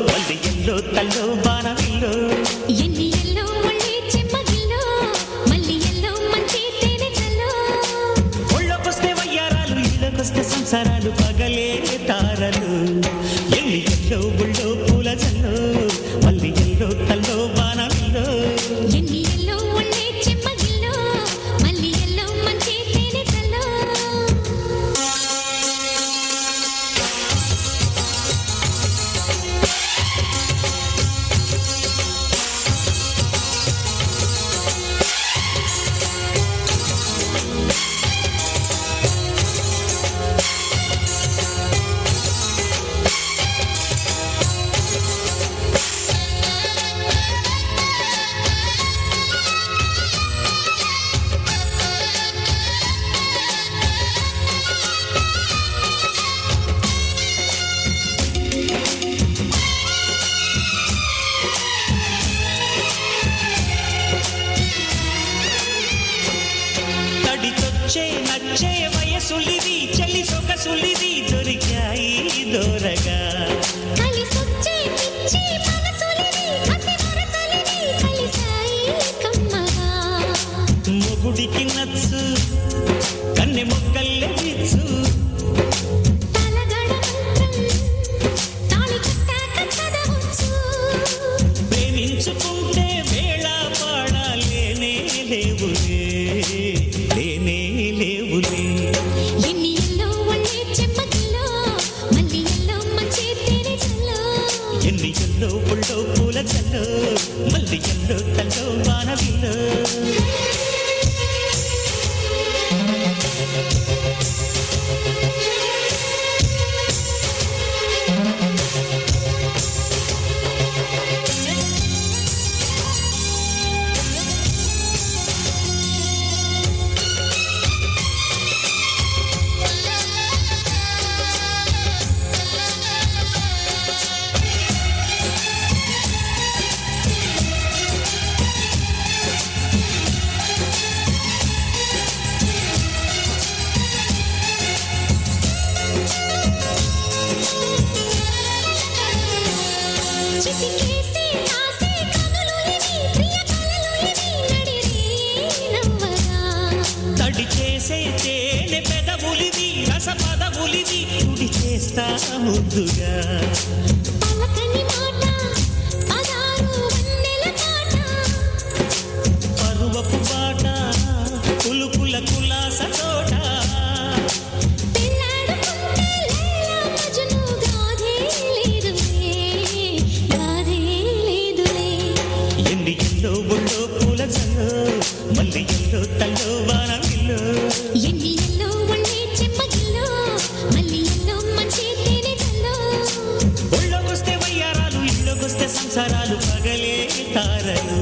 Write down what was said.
మల్లి yellow తల్లో బాణవిల్లో ఎన్ని yellow ఒళ్ళే చెమ్మగిల్లో మల్లి ఎల్లో మంచి తేనె చల్లో ఒళ్ళొకొస్తే వయ్యారాలు ఇళ్ళకొస్తే సంసారాలు పగలే తారలు ఎన్ని ఎల్లో ఒళ్ళో పూల జల్లో మల్లి ఎల్లో తల్లో బాణవిల్లో ఎన్ని ఎల్లో ఒళ్ళే చెమ్మగిల్లో మల్లి ఎల్లో మంచి తేనె చల్లో నచ్చే వయసులిది చలి సొగసులిది దొరికాయి దూరగా కలిసొచ్చే పిచ్చి మనసులిది హసి వరసలిది కలిసాయి కమ్మగా మొగుడికి నచ్చు కన్నె మొక్కల్లే విచ్చు తలగడ మంత్రం తాళి కట్టాక చదవచ్చు ప్రేమించుకుంటే వేళ పాడాలేనే లేవులే లేనే లేవులే ఎన్ని ఎల్లో ఒళ్ళే చెమ్మగిల్లో మల్లి ఎల్లో మంచి తేనె చల్లో ఎన్ని ఎల్లో ఒళ్ళో పూల చల్లో మల్లి ఎల్లో తల్లో వానవిల్లో చిటికేసి ఆసే కనులులివి ప్రియ కలలులివి నడిరే నవ్వగా తడి చేసే తేనె పెదవులివి రస పదవులివి కుడి చేస్తా ముద్దుగా పలకని మాట పదారు వన్నెల పాట పరువపు బాట కులుకుల కులాస తోట పెళ్ళాడుకుంటే లైలా మజ్ను గాథే లేదులే ఎన్ని ఎల్లో ఒళ్ళో పూల జల్లో మల్లి ఎల్లో తల్లో వానవిల్లో ఎన్ని ఎల్లో ఒళ్ళే చెమ్మగిల్లో మల్లి ఎల్లో మంచి తేనె చల్లో ఒళ్ళోకొస్తే వయ్యారాలు ఇళ్ళకొస్తే సంసారాలు పగలే తారలు